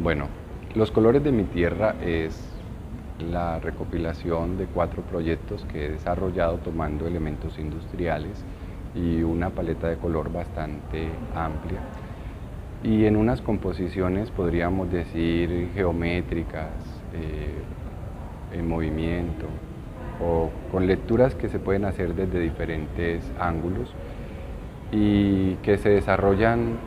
Bueno, Los colores de mi tierra es la recopilación de 4 proyectos que he desarrollado tomando elementos industriales y una paleta de color bastante amplia. Y en unas composiciones podríamos decir geométricas, en movimiento, o con lecturas que se pueden hacer desde diferentes ángulos y que se desarrollan,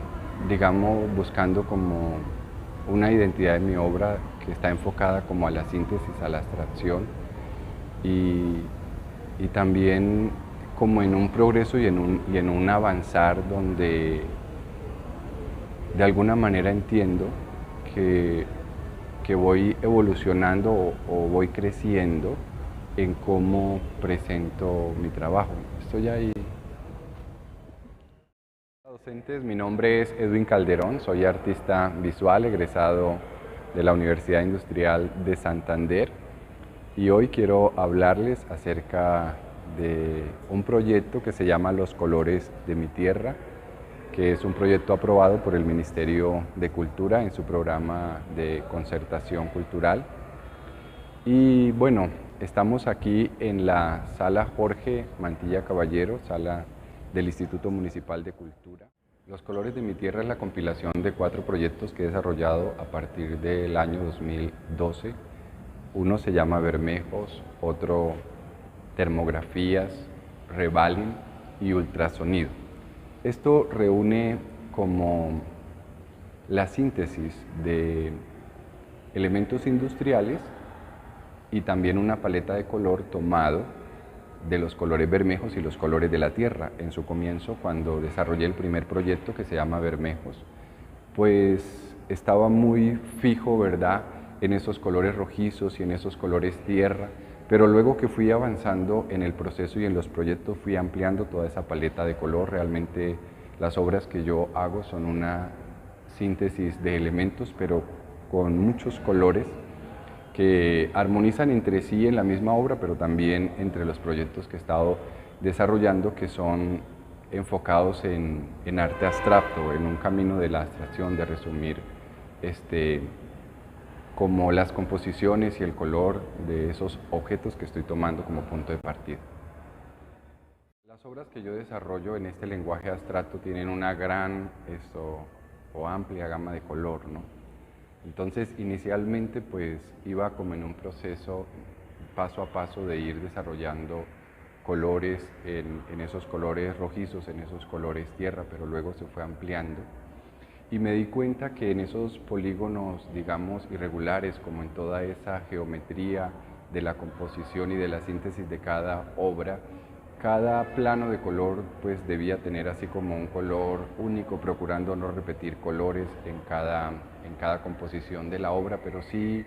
digamos, buscando como una identidad de mi obra que está enfocada como a la síntesis, a la abstracción y, y también como en un progreso y en un avanzar donde de alguna manera entiendo que, que voy evolucionando o voy creciendo en cómo presento mi trabajo. Estoy ahí. Docentes, mi nombre es Edwin Calderón, soy artista visual egresado de la Universidad Industrial de Santander y hoy quiero hablarles acerca de un proyecto que se llama Los colores de mi tierra, que es un proyecto aprobado por el Ministerio de Cultura en su programa de concertación cultural. Y bueno, estamos aquí en la sala Jorge Mantilla Caballero, sala del Instituto Municipal de Cultura. Los colores de mi tierra es la compilación de 4 proyectos que he desarrollado a partir del año 2012. Uno se llama Bermejos, otro Termografías, Revalin y Ultrasonido. Esto reúne como la síntesis de elementos industriales y también una paleta de color tomado de los colores bermejos y los colores de la tierra. En su comienzo, cuando desarrollé el primer proyecto que se llama Bermejos, pues estaba muy fijo, ¿verdad?, en esos colores rojizos y en esos colores tierra, pero luego que fui avanzando en el proceso y en los proyectos fui ampliando toda esa paleta de color. Realmente las obras que yo hago son una síntesis de elementos, pero con muchos colores que armonizan entre sí en la misma obra, pero también entre los proyectos que he estado desarrollando, que son enfocados en arte abstracto, en un camino de la abstracción, de resumir como las composiciones y el color de esos objetos que estoy tomando como punto de partida. Las obras que yo desarrollo en este lenguaje abstracto tienen una gran o amplia gama de color, ¿no? Entonces, inicialmente, pues, iba como en un proceso paso a paso de ir desarrollando colores en esos colores rojizos, en esos colores tierra, pero luego se fue ampliando. Y me di cuenta que en esos polígonos, digamos, irregulares, como en toda esa geometría de la composición y de la síntesis de cada obra, cada plano de color pues debía tener así como un color único, procurando no repetir colores en cada composición de la obra, pero sí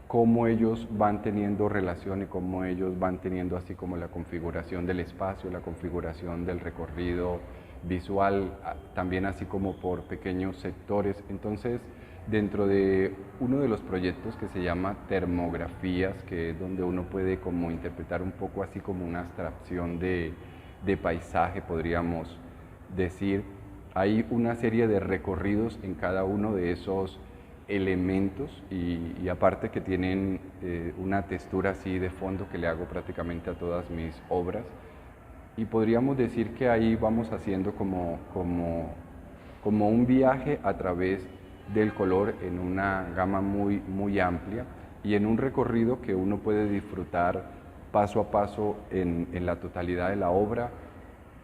cómo ellos van teniendo relación y cómo ellos van teniendo así como la configuración del espacio, la configuración del recorrido visual, también así como por pequeños sectores. Entonces, dentro de uno de los proyectos que se llama Termografías, que es donde uno puede como interpretar un poco así como una abstracción de paisaje, podríamos decir, hay una serie de recorridos en cada uno de esos elementos y aparte que tienen una textura así de fondo que le hago prácticamente a todas mis obras. Y podríamos decir que ahí vamos haciendo como un viaje a través del color en una gama muy amplia y en un recorrido que uno puede disfrutar paso a paso en la totalidad de la obra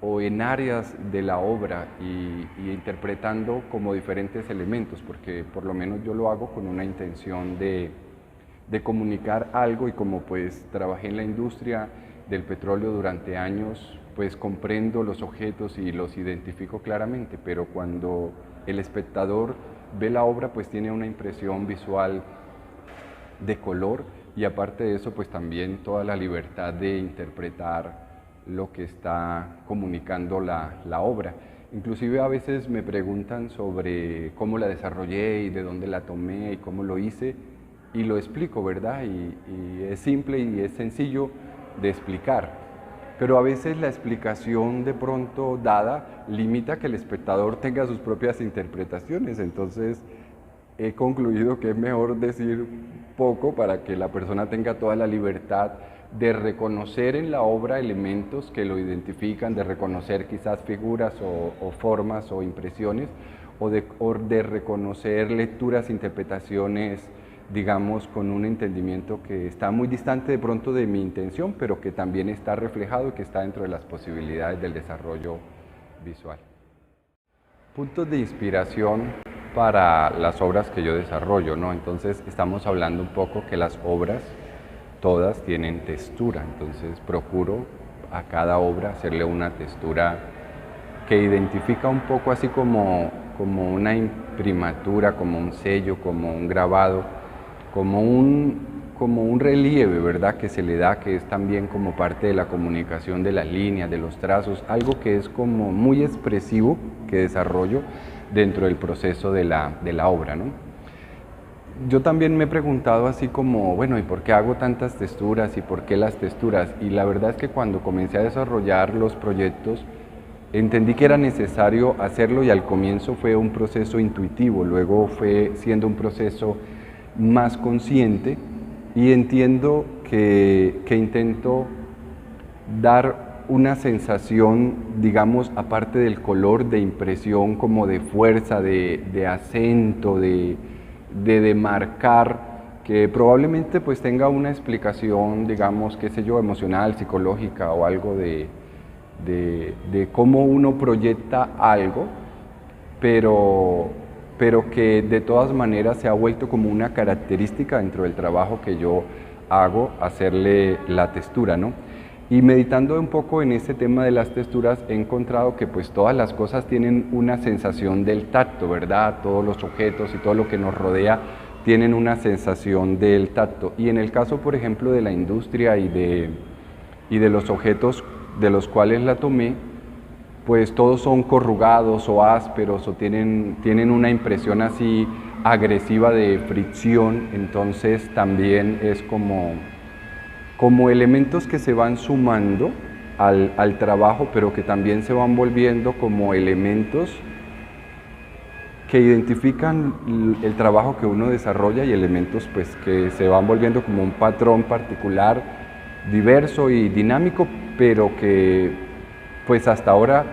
o en áreas de la obra y interpretando como diferentes elementos, porque por lo menos yo lo hago con una intención de comunicar algo, y como pues trabajé en la industria del petróleo durante años, pues comprendo los objetos y los identifico claramente, pero cuando el espectador ve la obra pues tiene una impresión visual de color y aparte de eso pues también toda la libertad de interpretar lo que está comunicando la obra. Inclusive a veces me preguntan sobre cómo la desarrollé y de dónde la tomé y cómo lo hice, y lo explico, ¿verdad? Y es simple y es sencillo de explicar, pero a veces la explicación de pronto dada limita que el espectador tenga sus propias interpretaciones. Entonces he concluido que es mejor decir poco para que la persona tenga toda la libertad de reconocer en la obra elementos que lo identifican, de reconocer quizás figuras o formas o impresiones, o de reconocer lecturas, interpretaciones, digamos, con un entendimiento que está muy distante de pronto de mi intención, pero que también está reflejado y que está dentro de las posibilidades del desarrollo visual. Puntos de inspiración para las obras que yo desarrollo, ¿no? Entonces estamos hablando un poco que las obras todas tienen textura, entonces procuro a cada obra hacerle una textura que identifica un poco así como una imprimatura, como un sello, como un grabado, como un relieve, ¿verdad? Que se le da, que es también como parte de la comunicación de las líneas, de los trazos, algo que es como muy expresivo que desarrollo dentro del proceso de la obra, ¿no? Yo también me he preguntado así como, bueno, ¿y por qué hago tantas texturas y por qué las texturas? Y la verdad es que cuando comencé a desarrollar los proyectos, entendí que era necesario hacerlo y al comienzo fue un proceso intuitivo, luego fue siendo un proceso más consciente y entiendo que intento dar una sensación, digamos, aparte del color, de impresión, como de fuerza, de acento, de demarcar, que probablemente pues tenga una explicación, digamos, qué sé yo, emocional, psicológica o algo de cómo uno proyecta algo, pero que de todas maneras se ha vuelto como una característica dentro del trabajo que yo hago, hacerle la textura, ¿no? Y meditando un poco en ese tema de las texturas, he encontrado que pues todas las cosas tienen una sensación del tacto, ¿verdad? Todos los objetos y todo lo que nos rodea tienen una sensación del tacto. Y en el caso, por ejemplo, de la industria y de los objetos de los cuales la tomé, pues todos son corrugados o ásperos o tienen una impresión así agresiva de fricción, entonces también es como elementos que se van sumando al trabajo, pero que también se van volviendo como elementos que identifican el trabajo que uno desarrolla y elementos pues que se van volviendo como un patrón particular, diverso y dinámico, pero que pues hasta ahora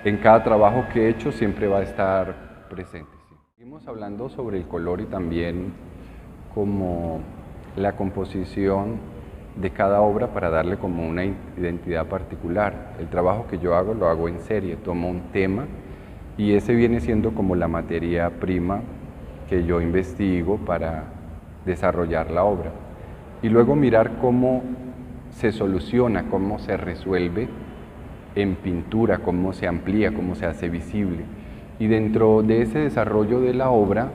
en cada trabajo que he hecho siempre va a estar presente. Sí. Seguimos hablando sobre el color y también como la composición de cada obra para darle como una identidad particular. El trabajo que yo hago lo hago en serie, tomo un tema y ese viene siendo como la materia prima que yo investigo para desarrollar la obra. Y luego mirar cómo se soluciona, cómo se resuelve en pintura, cómo se amplía, cómo se hace visible. Y dentro de ese desarrollo de la obra,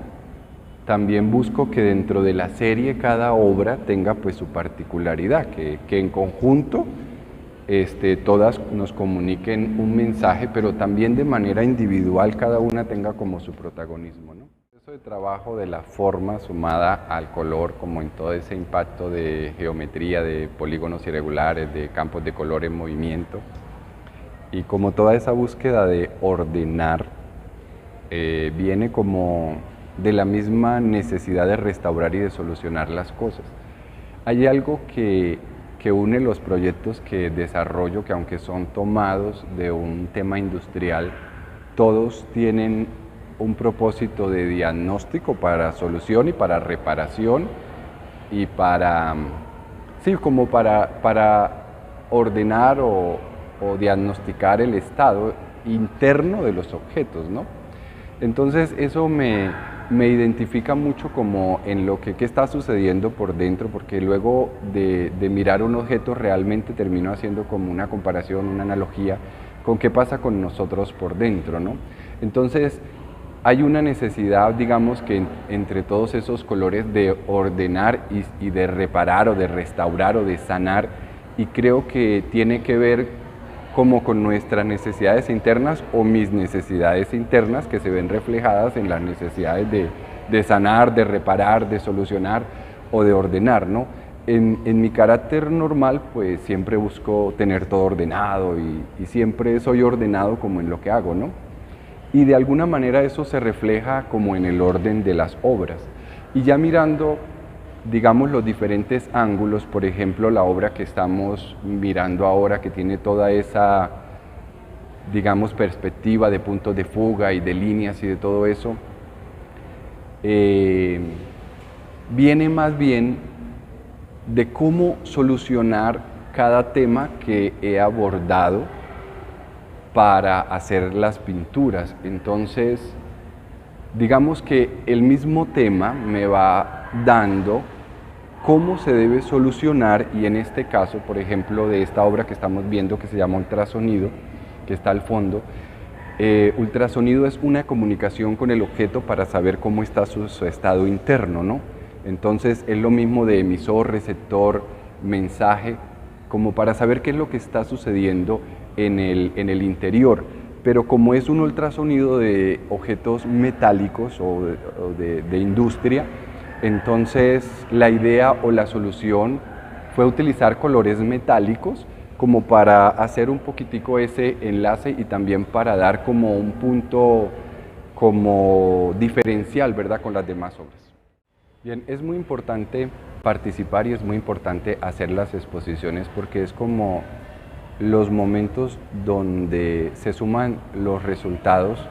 también busco que dentro de la serie cada obra tenga pues su particularidad, que en conjunto todas nos comuniquen un mensaje, pero también de manera individual cada una tenga como su protagonismo, ¿no? Eso de trabajo de la forma sumada al color, como en todo ese impacto de geometría, de polígonos irregulares, de campos de color en movimiento, y como toda esa búsqueda de ordenar viene como de la misma necesidad de restaurar y de solucionar las cosas. Hay algo que une los proyectos que desarrollo, que aunque son tomados de un tema industrial, todos tienen un propósito de diagnóstico para solución y para reparación y sí, como para ordenar o diagnosticar el estado interno de los objetos, ¿no? Entonces eso me identifica mucho como en lo que está sucediendo por dentro, porque luego de mirar un objeto realmente termino haciendo como una comparación, una analogía con qué pasa con nosotros por dentro, ¿no? Entonces hay una necesidad, digamos, que entre todos esos colores de ordenar y de reparar o de restaurar o de sanar, y creo que tiene que ver como con nuestras necesidades internas o mis necesidades internas que se ven reflejadas en las necesidades de sanar, de reparar, de solucionar o de ordenar, ¿no? En mi carácter normal, pues siempre busco tener todo ordenado y siempre soy ordenado como en lo que hago, ¿no? y de alguna manera eso se refleja como en el orden de las obras. Y ya mirando, digamos, los diferentes ángulos, por ejemplo, la obra que estamos mirando ahora, que tiene toda esa, digamos, perspectiva de puntos de fuga y de líneas y de todo eso, viene más bien de cómo solucionar cada tema que he abordado para hacer las pinturas. Entonces, digamos que el mismo tema me va dando cómo se debe solucionar, y en este caso, por ejemplo, de esta obra que estamos viendo que se llama Ultrasonido, que está al fondo, ultrasonido es una comunicación con el objeto para saber cómo está su estado interno, ¿no? Entonces es lo mismo de emisor, receptor, mensaje, como para saber qué es lo que está sucediendo en el interior. Pero como es un ultrasonido de objetos metálicos o de industria, entonces la idea o la solución fue utilizar colores metálicos como para hacer un poquitico ese enlace y también para dar como un punto como diferencial, ¿verdad?, con las demás obras. Bien, es muy importante participar y es muy importante hacer las exposiciones porque es como los momentos donde se suman los resultados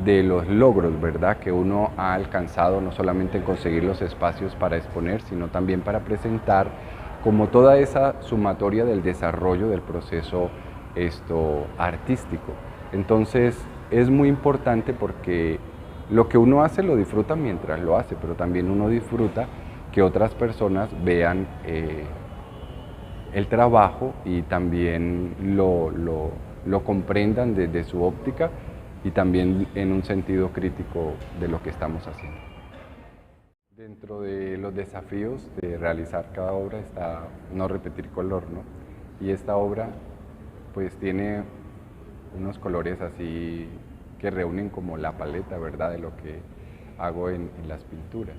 de los logros, ¿verdad?, que uno ha alcanzado, no solamente en conseguir los espacios para exponer, sino también para presentar, como toda esa sumatoria del desarrollo del proceso artístico. Entonces es muy importante porque lo que uno hace lo disfruta mientras lo hace, pero también uno disfruta que otras personas vean el trabajo y también lo comprendan desde su óptica y también en un sentido crítico de lo que estamos haciendo. Dentro de los desafíos de realizar cada obra está no repetir color, ¿no? Y esta obra pues tiene unos colores así que reúnen como la paleta, ¿verdad?, de lo que hago en las pinturas.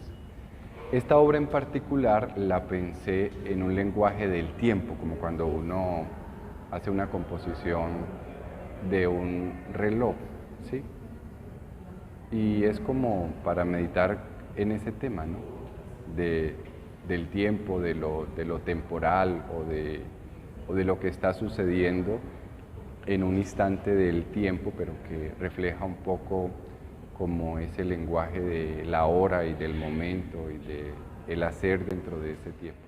Esta obra en particular la pensé en un lenguaje del tiempo, como cuando uno hace una composición de un reloj, ¿sí? Y es como para meditar en ese tema, ¿no?, del tiempo, de lo temporal o de lo que está sucediendo en un instante del tiempo, pero que refleja un poco como ese lenguaje de la hora y del momento y del hacer dentro de ese tiempo.